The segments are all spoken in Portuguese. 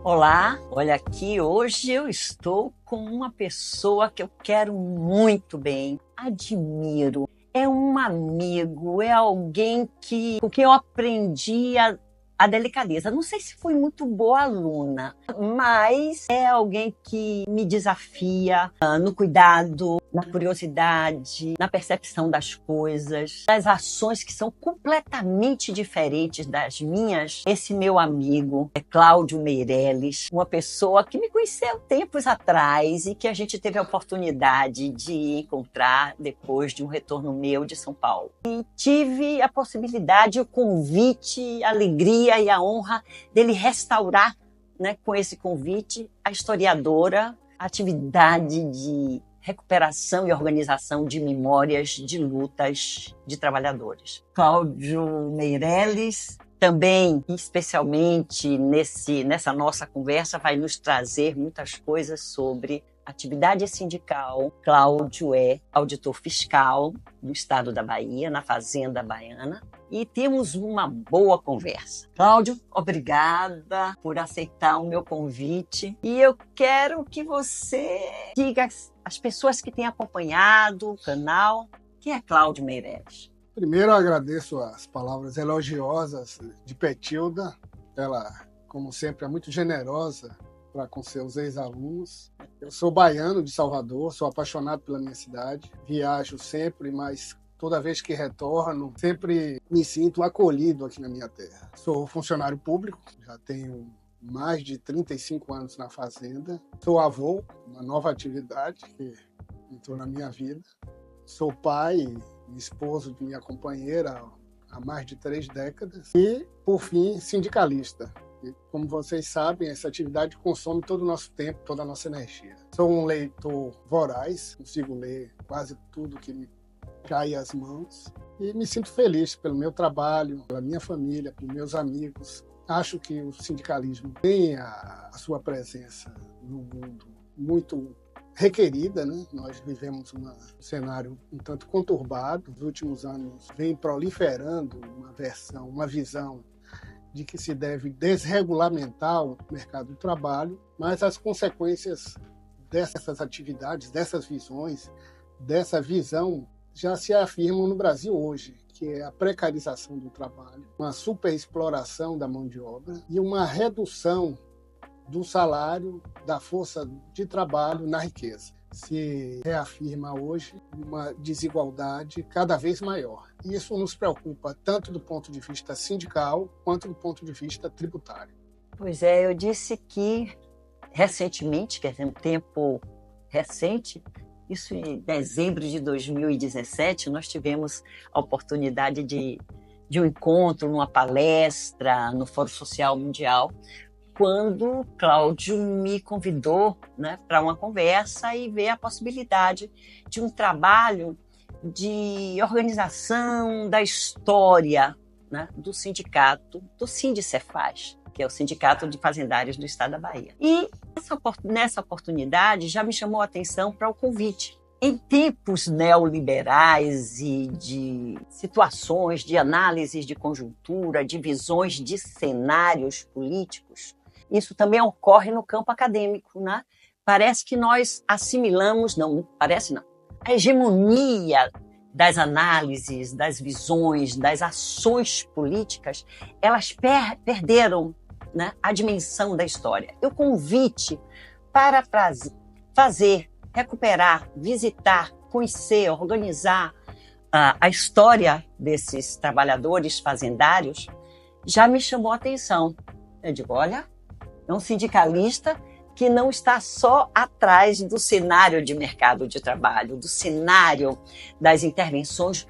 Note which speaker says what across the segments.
Speaker 1: Olá, olha aqui, hoje eu estou com uma pessoa que eu quero muito bem, admiro. É um amigo, é alguém com quem eu aprendi a delicadeza. Não sei se fui muito boa aluna, mas é alguém que me desafia no cuidado, na curiosidade, na percepção das coisas, das ações que são completamente diferentes das minhas. Esse meu amigo é Cláudio Meirelles, uma pessoa que me conheceu tempos atrás e que a gente teve a oportunidade de encontrar depois de um retorno meu de São Paulo. E tive a possibilidade, o convite, a alegria e a honra dele restaurar, com esse convite, a historiadora, a atividade de recuperação e organização de memórias de lutas de trabalhadores. Cláudio Meirelles também, especialmente nessa nossa conversa, vai nos trazer muitas coisas sobre atividade sindical. Cláudio é auditor fiscal do estado da Bahia, na Fazenda Baiana, e temos uma boa conversa. Cláudio, obrigada por aceitar o meu convite. E eu quero que você diga às pessoas que têm acompanhado o canal, quem é Cláudio Meirelles?
Speaker 2: Primeiro, eu agradeço as palavras elogiosas de Petilda. Ela, como sempre, é muito generosa para com seus ex-alunos. Eu sou baiano de Salvador, sou apaixonado pela minha cidade, viajo sempre, mas toda vez que retorno, sempre me sinto acolhido aqui na minha terra. Sou funcionário público, já tenho mais de 35 anos na Fazenda. Sou avô, uma nova atividade que entrou na minha vida. Sou pai e esposo de minha companheira há mais de 3 décadas. E, por fim, sindicalista. E, como vocês sabem, essa atividade consome todo o nosso tempo, toda a nossa energia. Sou um leitor voraz, consigo ler quase tudo que me cai às mãos. E me sinto feliz pelo meu trabalho, pela minha família, pelos meus amigos. Acho que o sindicalismo tem a sua presença no mundo muito requerida, né? Nós vivemos um cenário um tanto conturbado. Nos últimos anos vem proliferando uma visão de que se deve desregulamentar o mercado do trabalho, mas as consequências dessas atividades, dessas visões, dessa visão já se afirmam no Brasil hoje, que é a precarização do trabalho, uma superexploração da mão de obra e uma redução do salário, da força de trabalho na riqueza. Se reafirma hoje uma desigualdade cada vez maior. E isso nos preocupa tanto do ponto de vista sindical quanto do ponto de vista tributário.
Speaker 1: Pois é, eu disse que recentemente, quer dizer, um tempo recente, isso em dezembro de 2017, nós tivemos a oportunidade de um encontro, numa palestra no Fórum Social Mundial, quando Cláudio me convidou, para uma conversa e ver a possibilidade de um trabalho de organização da história, do sindicato, do Sindicefaz, que é o Sindicato de Fazendários do Estado da Bahia. E nessa oportunidade já me chamou a atenção para o convite. Em tempos neoliberais e de situações de análises de conjuntura, de visões de cenários políticos, isso também ocorre no campo acadêmico, Parece que nós assimilamos, a hegemonia das análises, das visões, das ações políticas, elas perderam, a dimensão da história. E o convite para fazer, recuperar, visitar, conhecer, organizar a história desses trabalhadores fazendários já me chamou a atenção. Eu digo, olha, é um sindicalista que não está só atrás do cenário de mercado de trabalho, do cenário das intervenções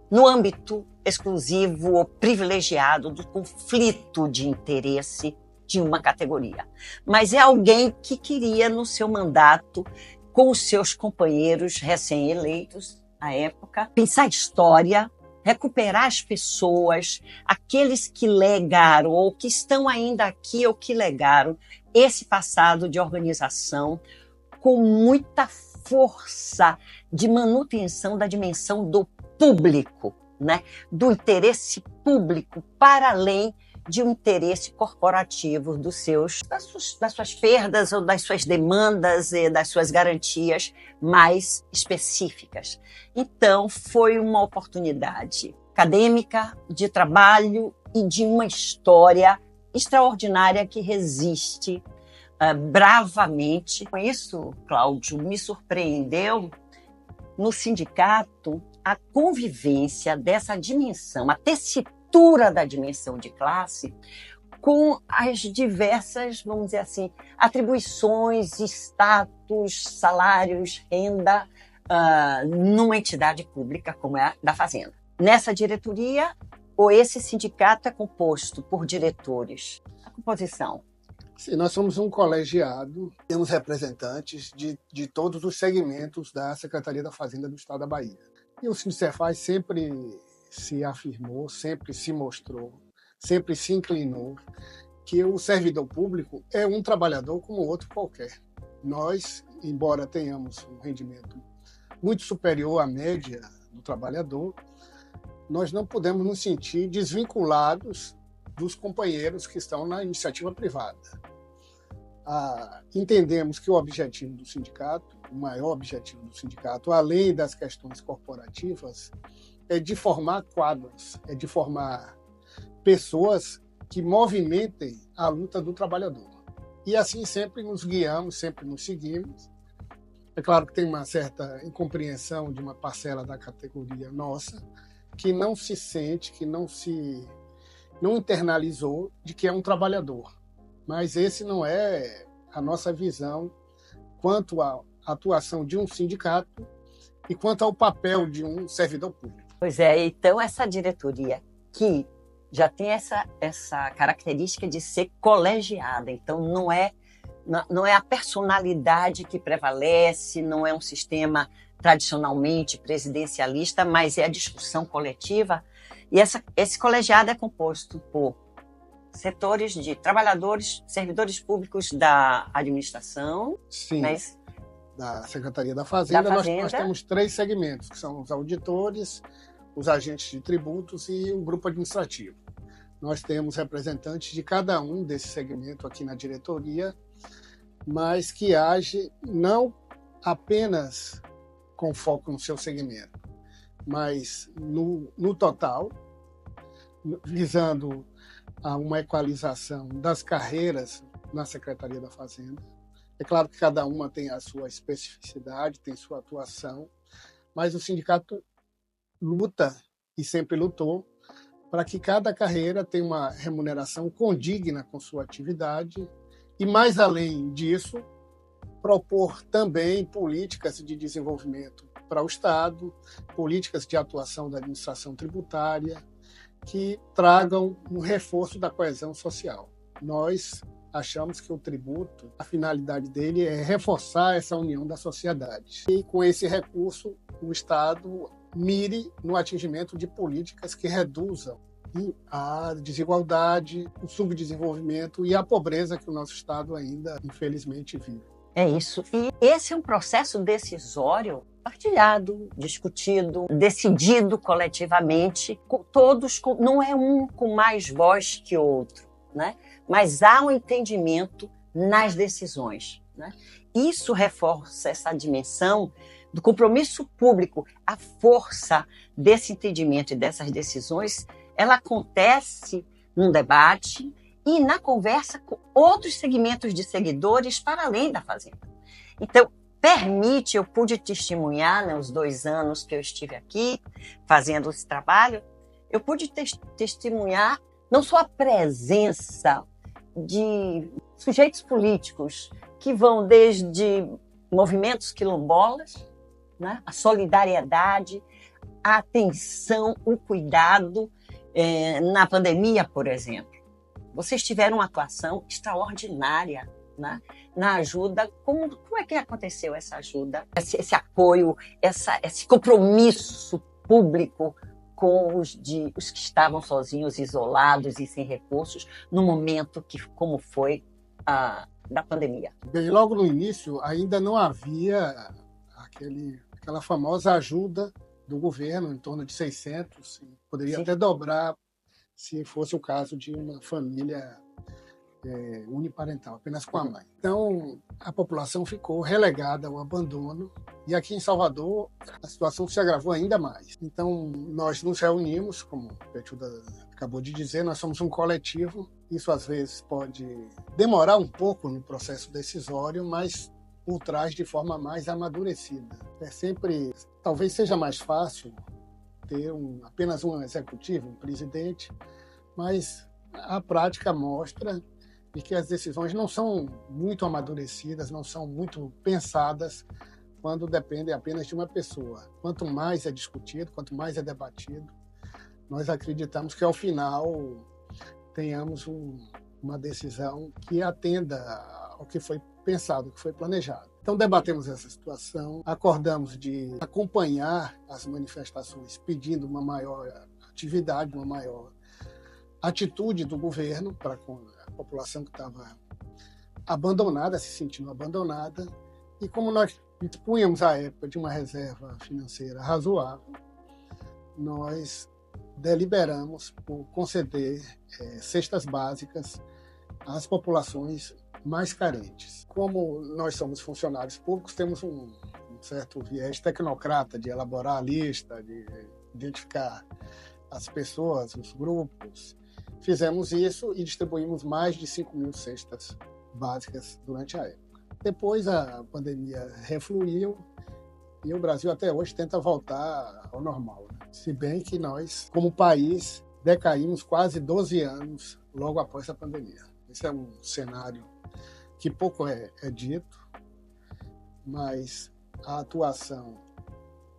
Speaker 1: no âmbito exclusivo ou privilegiado do conflito de interesse de uma categoria. Mas é alguém que queria, no seu mandato, com os seus companheiros recém-eleitos, à época, pensar história, recuperar as pessoas, aqueles que legaram ou que estão ainda aqui ou que legaram esse passado de organização com muita força de manutenção da dimensão do público, do interesse público para além de um interesse corporativo das suas perdas ou das suas demandas e das suas garantias mais específicas. Então, foi uma oportunidade acadêmica, de trabalho e de uma história extraordinária que resiste bravamente. Com isso, Cláudio, me surpreendeu no sindicato a convivência dessa dimensão, a tessitura da dimensão de classe com as diversas, vamos dizer assim, atribuições, status, salários, renda numa entidade pública como é a da Fazenda. Nessa diretoria, ou esse sindicato é composto por diretores? A composição?
Speaker 2: Sim, nós somos um colegiado, temos representantes de todos os segmentos da Secretaria da Fazenda do Estado da Bahia. E o Sindicefaz sempre se afirmou, sempre se mostrou, sempre se inclinou que o servidor público é um trabalhador como outro qualquer. Nós, embora tenhamos um rendimento muito superior à média do trabalhador, nós não podemos nos sentir desvinculados dos companheiros que estão na iniciativa privada. Entendemos que o objetivo do sindicato, o maior objetivo do sindicato, além das questões corporativas, é de formar quadros, é de formar pessoas que movimentem a luta do trabalhador. E assim sempre nos guiamos, sempre nos seguimos. É claro que tem uma certa incompreensão de uma parcela da categoria nossa, que não se sente, que não internalizou de que é um trabalhador. Mas esse não é a nossa visão quanto à atuação de um sindicato e quanto ao papel de um servidor público.
Speaker 1: Pois é, então essa diretoria que já tem essa característica de ser colegiada, então não é a personalidade que prevalece, não é um sistema tradicionalmente presidencialista, mas é a discussão coletiva. E esse colegiado é composto por setores de trabalhadores, servidores públicos da administração.
Speaker 2: Sim,
Speaker 1: mas
Speaker 2: da Secretaria da Fazenda, nós temos 3 segmentos, que são os auditores, os agentes de tributos e o grupo administrativo. Nós temos representantes de cada um desses segmentos aqui na diretoria, mas que age não apenas com foco no seu segmento, mas no total, visando a uma equalização das carreiras na Secretaria da Fazenda. É claro que cada uma tem a sua especificidade, tem sua atuação, mas o sindicato luta e sempre lutou para que cada carreira tenha uma remuneração condigna com sua atividade e, mais além disso, propor também políticas de desenvolvimento para o Estado, políticas de atuação da administração tributária, que tragam um reforço da coesão social. Nós achamos que o tributo, a finalidade dele é reforçar essa união da sociedade. E com esse recurso, o Estado mire no atingimento de políticas que reduzam a desigualdade, o subdesenvolvimento e a pobreza que o nosso Estado ainda, infelizmente, vive.
Speaker 1: É isso. E esse é um processo decisório partilhado, discutido, decidido coletivamente, não é um com mais voz que outro, né? Mas há um entendimento nas decisões, né? Isso reforça essa dimensão do compromisso público, a força desse entendimento e dessas decisões, ela acontece num debate e na conversa com outros segmentos de seguidores para além da Fazenda. Então, eu pude testemunhar, né, os 2 anos que eu estive aqui fazendo esse trabalho, eu pude testemunhar não só a presença de sujeitos políticos que vão desde movimentos quilombolas, né, a solidariedade, a atenção, o cuidado na pandemia, por exemplo. Vocês tiveram uma atuação extraordinária, né, na ajuda. Como é que aconteceu essa ajuda, esse apoio, esse compromisso público com os que estavam sozinhos, isolados e sem recursos, no momento como foi da pandemia?
Speaker 2: Bem, logo no início, ainda não havia aquela famosa ajuda do governo, em torno de 600, poderia Sim. até dobrar se fosse o caso de uma família uniparental, apenas com a mãe. Então, a população ficou relegada ao abandono e aqui em Salvador a situação se agravou ainda mais. Então, nós nos reunimos, como a Petilda acabou de dizer, nós somos um coletivo. Isso às vezes pode demorar um pouco no processo decisório, mas por trás de forma mais amadurecida. Talvez seja mais fácil ter apenas um executivo, um presidente, mas a prática mostra de que as decisões não são muito amadurecidas, não são muito pensadas quando dependem apenas de uma pessoa. Quanto mais é discutido, quanto mais é debatido, nós acreditamos que ao final tenhamos uma decisão que atenda ao que foi pensado, ao que foi planejado. Então debatemos essa situação, acordamos de acompanhar as manifestações pedindo uma maior atividade, uma maior atitude do governo para com a população que estava abandonada, se sentindo abandonada. E como nós dispunhamos à época de uma reserva financeira razoável, nós deliberamos por conceder cestas básicas às populações mais carentes. Como nós somos funcionários públicos, temos um certo viés tecnocrata de elaborar a lista, de identificar as pessoas, os grupos. Fizemos isso e distribuímos mais de 5.000 cestas básicas durante a época. Depois a pandemia refluiu e o Brasil até hoje tenta voltar ao normal, né? Se bem que nós, como país, decaímos quase 12 anos logo após a pandemia. Esse é um cenário que pouco é dito, mas a atuação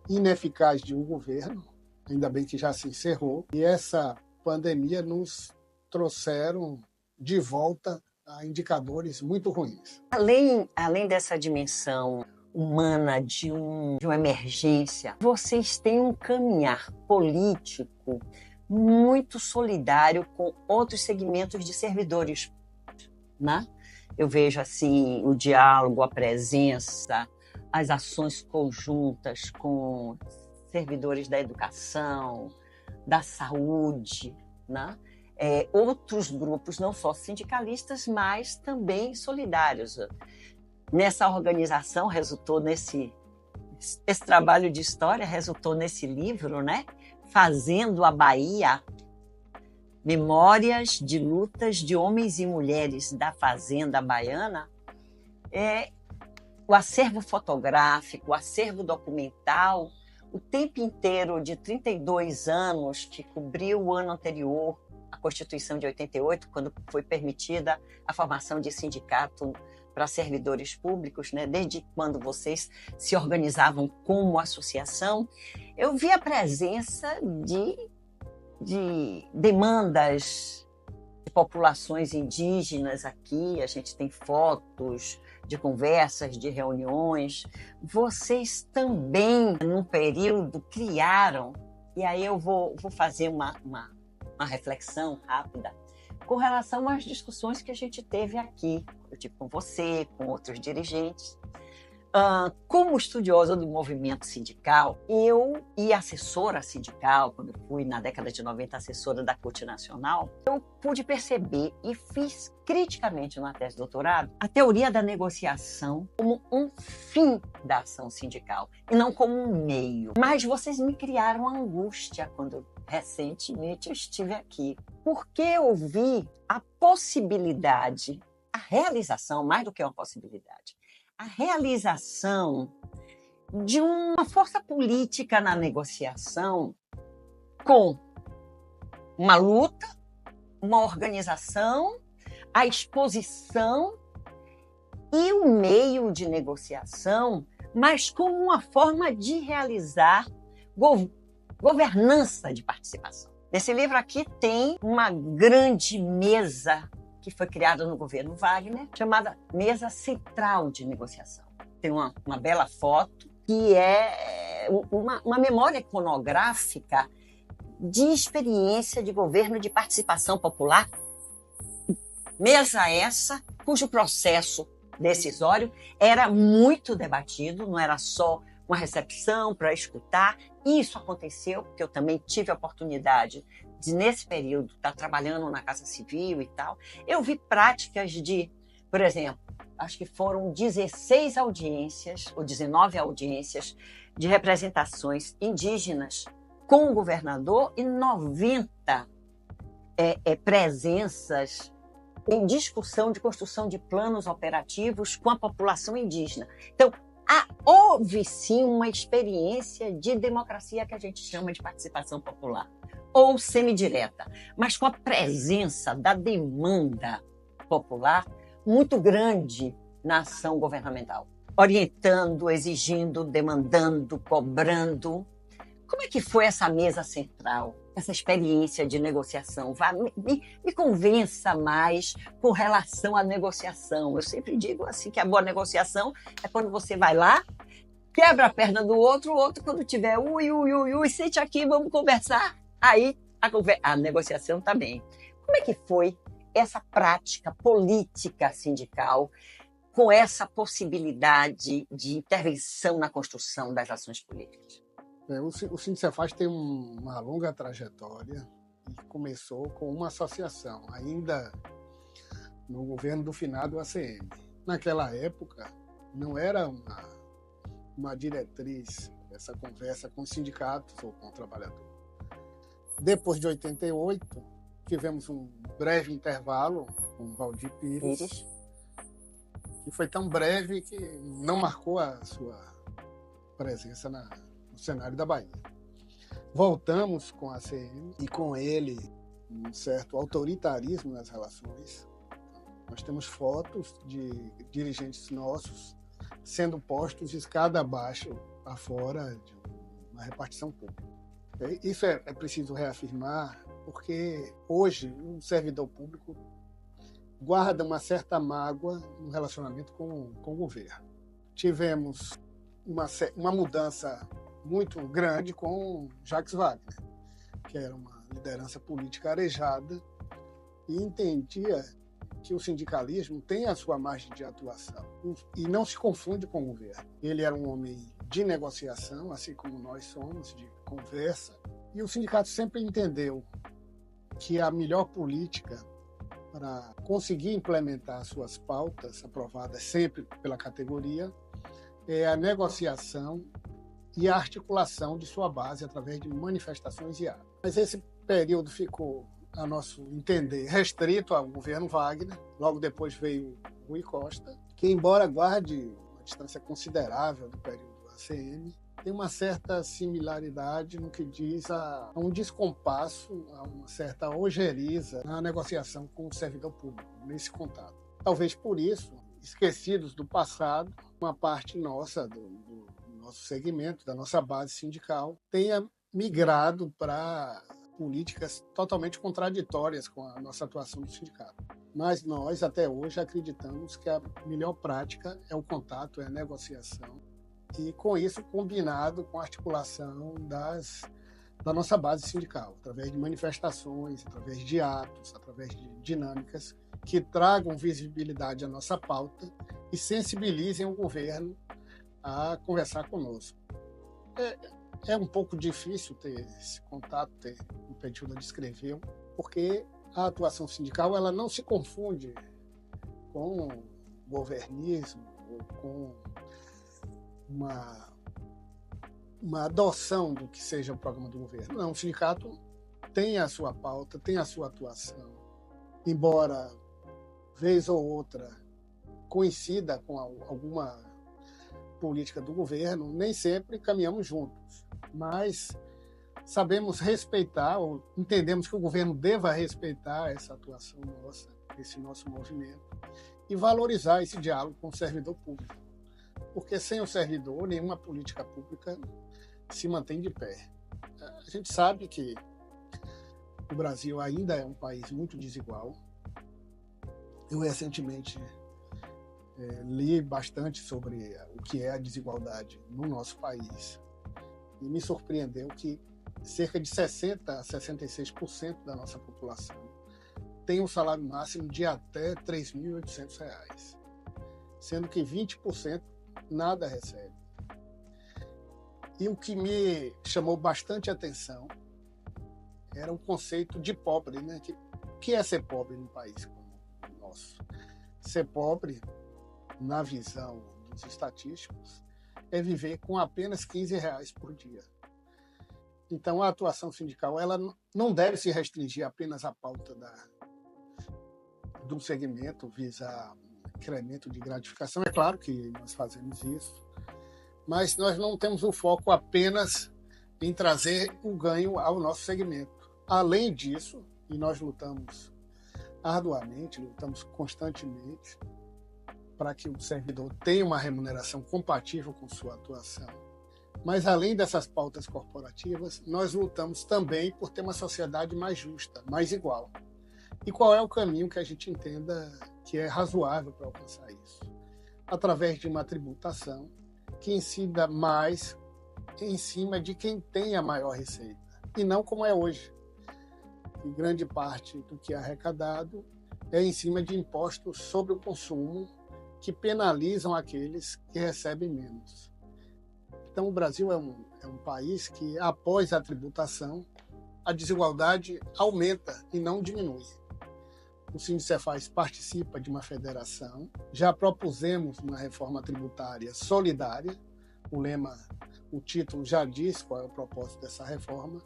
Speaker 2: ineficaz de um governo, ainda bem que já se encerrou, e essa pandemia nos trouxeram de volta a indicadores muito ruins.
Speaker 1: Além dessa dimensão humana de uma emergência, vocês têm um caminhar político muito solidário com outros segmentos de servidores, né? Eu vejo assim o diálogo, a presença, as ações conjuntas com servidores da educação, da saúde, né? Outros grupos, não só sindicalistas, mas também solidários. Nessa organização esse trabalho de história resultou nesse livro, né? Fazendo a Bahia, Memórias de Lutas de Homens e Mulheres da Fazenda Baiana. O acervo fotográfico, o acervo documental, o tempo inteiro de 32 anos que cobriu o ano anterior, a Constituição de 88, quando foi permitida a formação de sindicato para servidores públicos, né? Desde quando vocês se organizavam como associação, eu vi a presença de demandas de populações indígenas aqui. A gente tem fotos de conversas, de reuniões. Vocês também, num período, criaram, e aí eu vou fazer uma reflexão rápida com relação às discussões que a gente teve aqui, eu tive com você, com outros dirigentes. Como estudiosa do movimento sindical, e assessora sindical, quando eu fui na década de 90 assessora da CUT Nacional, eu pude perceber e fiz criticamente na tese de doutorado a teoria da negociação como um fim da ação sindical e não como um meio. Mas vocês me criaram angústia quando recentemente eu estive aqui, porque eu vi a possibilidade, a realização, mais do que uma possibilidade, a realização de uma força política na negociação com uma luta, uma organização, a exposição e o meio de negociação, mas como uma forma de realizar governança de participação. Nesse livro aqui tem uma grande mesa que foi criada no governo Wagner, chamada Mesa Central de Negociação. Tem uma bela foto que é uma memória iconográfica de experiência de governo de participação popular. Mesa essa cujo processo decisório era muito debatido, não era só uma recepção para escutar. Isso aconteceu porque eu também tive a oportunidade nesse período, estar trabalhando na Casa Civil e tal, eu vi práticas de, por exemplo, acho que foram 16 audiências, ou 19 audiências, de representações indígenas com o governador e 90 presenças em discussão de construção de planos operativos com a população indígena. Então, houve sim uma experiência de democracia que a gente chama de participação popular, ou semidireta, mas com a presença da demanda popular muito grande na ação governamental, orientando, exigindo, demandando, cobrando. Como é que foi essa mesa central, essa experiência de negociação? Me convença mais com relação à negociação. Eu sempre digo assim que a boa negociação é quando você vai lá, quebra a perna do outro, o outro quando tiver ui, sente aqui, vamos conversar. Aí a negociação está bem. Como é que foi essa prática política sindical com essa possibilidade de intervenção na construção das ações políticas?
Speaker 2: O Sindicefaz tem uma longa trajetória e começou com uma associação, ainda no governo do finado ACM. Naquela época, não era uma diretriz essa conversa com os sindicatos ou com o trabalhador. Depois de 88, tivemos um breve intervalo com o Valdir Pires, que foi tão breve que não marcou a sua presença no cenário da Bahia. Voltamos com a ACM e com ele um certo autoritarismo nas relações. Nós temos fotos de dirigentes nossos sendo postos escada abaixo, afora de uma repartição pública. Isso é preciso reafirmar, porque hoje um servidor público guarda uma certa mágoa no relacionamento com o governo. Tivemos uma mudança muito grande com Jacques Wagner, que era uma liderança política arejada e entendia que o sindicalismo tem a sua margem de atuação e não se confunde com o governo. Ele era um homem de negociação, assim como nós somos, de conversa, e o sindicato sempre entendeu que a melhor política para conseguir implementar suas pautas aprovadas sempre pela categoria é a negociação e a articulação de sua base através de manifestações e atos. Mas esse período ficou, a nosso entender, restrito ao governo Wagner. Logo depois veio Rui Costa, que, embora guarde uma distância considerável do período ACM, tem uma certa similaridade no que diz a um descompasso, a uma certa ojeriza na negociação com o servidor público, nesse contato. Talvez por isso, esquecidos do passado, uma parte nossa do nosso segmento, da nossa base sindical, tenha migrado para políticas totalmente contraditórias com a nossa atuação no sindicato. Mas nós, até hoje, acreditamos que a melhor prática é o contato, é a negociação, e com isso combinado com a articulação da nossa base sindical, através de manifestações, através de atos, através de dinâmicas que tragam visibilidade à nossa pauta e sensibilizem o governo a conversar conosco. É um pouco difícil ter esse contato, o Petiúda descreveu, porque a atuação sindical ela não se confunde com governismo ou com uma adoção do que seja o programa do governo. Não, o sindicato tem a sua pauta, tem a sua atuação, embora vez ou outra coincida com alguma política do governo, nem sempre caminhamos juntos, mas sabemos respeitar, ou entendemos que o governo deva respeitar essa atuação nossa, esse nosso movimento, e valorizar esse diálogo com o servidor público, porque sem o servidor, nenhuma política pública se mantém de pé. A gente sabe que o Brasil ainda é um país muito desigual. Eu recentemente li bastante sobre o que é a desigualdade no nosso país e me surpreendeu que cerca de 60% a 66% da nossa população tem um salário máximo de até R$ 3.800, sendo que 20% nada recebe. E o que me chamou bastante atenção era o conceito de pobre, né? O que é ser pobre num país como o nosso? Ser pobre, na visão dos estatísticos, é viver com apenas R$ 15 por dia. Então, a atuação sindical ela não deve se restringir apenas à pauta do segmento visar incremento de gratificação. É claro que nós fazemos isso, mas nós não temos o foco apenas em trazer o ganho ao nosso segmento. Além disso, e nós lutamos arduamente, lutamos constantemente para que o servidor tenha uma remuneração compatível com sua atuação. Mas, além dessas pautas corporativas, nós lutamos também por ter uma sociedade mais justa, mais igual. E qual é o caminho que a gente entenda que é razoável para alcançar isso? Através de uma tributação que incida mais em cima de quem tem a maior receita, e não como é hoje. E grande parte do que é arrecadado é em cima de impostos sobre o consumo que penalizam aqueles que recebem menos. Então, o Brasil é um país que, após a tributação, a desigualdade aumenta e não diminui. O Sindicefaz participa de uma federação. Já propusemos uma reforma tributária solidária. O título já diz qual é o propósito dessa reforma.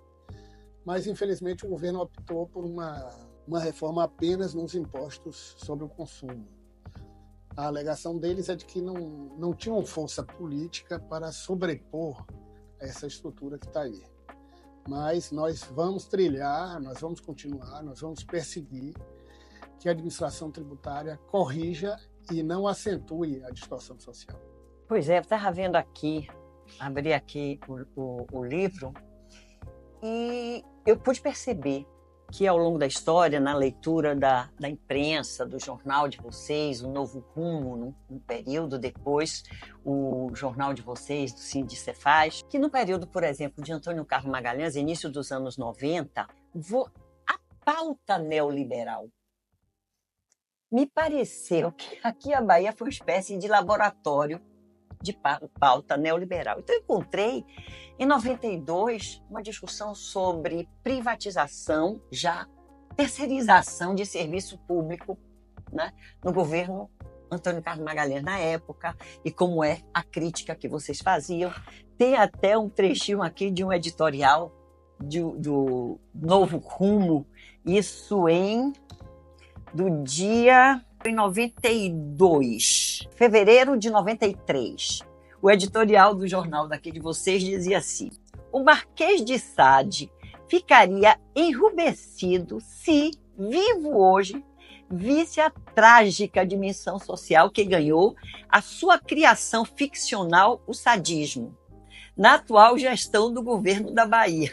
Speaker 2: Mas, infelizmente, o governo optou por uma reforma apenas nos impostos sobre o consumo. A alegação deles é de que não tinham força política para sobrepor essa estrutura que está aí. Mas nós vamos trilhar, nós vamos continuar, nós vamos perseguir que a administração tributária corrija e não acentue a distorção social.
Speaker 1: Pois é, eu estava vendo aqui, abri aqui o livro e eu pude perceber que ao longo da história, na leitura da imprensa, do jornal de vocês, o Novo Rumo, no período depois, o jornal de vocês, do Sindicefaz, que no período, por exemplo, de Antônio Carlos Magalhães, início dos anos 90, a pauta neoliberal. Me pareceu que aqui a Bahia foi uma espécie de laboratório de pauta neoliberal. Então, eu encontrei, em 92, uma discussão sobre privatização, já terceirização de serviço público, né, no governo Antônio Carlos Magalhães na época, e como é a crítica que vocês faziam. Tem até um trechinho aqui de um editorial do Novo Rumo, isso do dia... Em 92, fevereiro de 93, o editorial do jornal daqui de vocês dizia assim: o Marquês de Sade ficaria enrubescido se, vivo hoje, visse a trágica dimensão social que ganhou a sua criação ficcional, o sadismo, na atual gestão do governo da Bahia.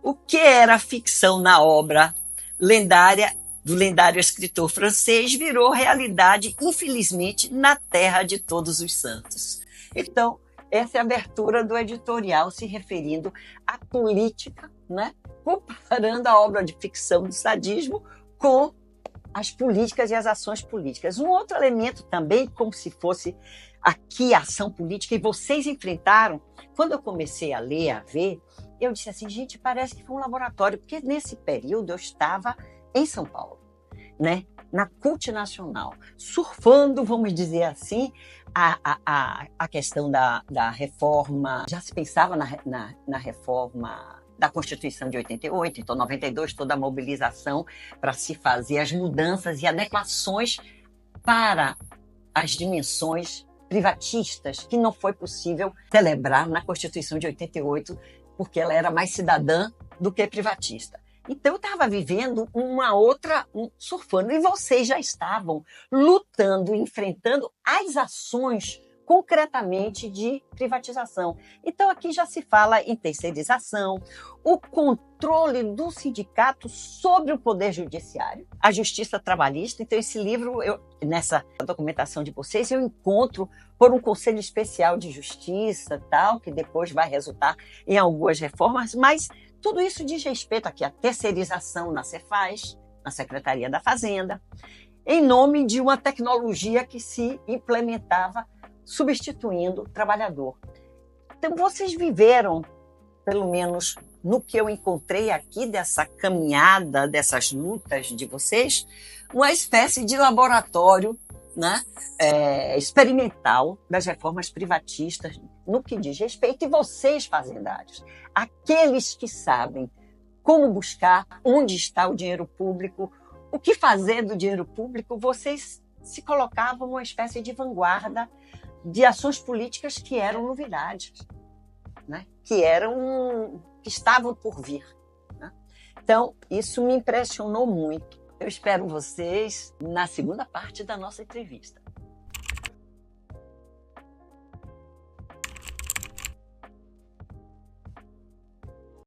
Speaker 1: O que era ficção na obra lendária do lendário escritor francês virou realidade, infelizmente, na terra de todos os santos. Então, essa é a abertura do editorial se referindo à política, né? Comparando a obra de ficção do sadismo com as políticas e as ações políticas. Um outro elemento também, como se fosse aqui a ação política, e vocês enfrentaram, quando eu comecei a ler, a ver, eu disse assim, gente, parece que foi um laboratório, porque nesse período eu estava em São Paulo, né? Na CUT Nacional, surfando, vamos dizer assim, a questão da reforma. Já se pensava na reforma da Constituição de 88, então 92, toda a mobilização para se fazer as mudanças e adequações para as dimensões privatistas, que não foi possível celebrar na Constituição de 88, porque ela era mais cidadã do que privatista. Então, eu estava vivendo surfando, e vocês já estavam lutando, enfrentando as ações concretamente de privatização. Então, aqui já se fala em terceirização, o controle do sindicato sobre o poder judiciário, a justiça trabalhista. Então, esse livro, nessa documentação de vocês, eu encontro por um conselho especial de justiça, tal, que depois vai resultar em algumas reformas, mas tudo isso diz respeito aqui à terceirização na Cefaz, na Secretaria da Fazenda, em nome de uma tecnologia que se implementava substituindo o trabalhador. Então, vocês viveram pelo menos no que eu encontrei aqui dessa caminhada, dessas lutas de vocês, uma espécie de laboratório, né, experimental das reformas privatistas no que diz respeito, e vocês, fazendários, aqueles que sabem como buscar, onde está o dinheiro público, o que fazer do dinheiro público, vocês se colocavam numa espécie de vanguarda de ações políticas que eram novidades, né? Que estavam por vir, né? Então, isso me impressionou muito. Eu espero vocês na segunda parte da nossa entrevista.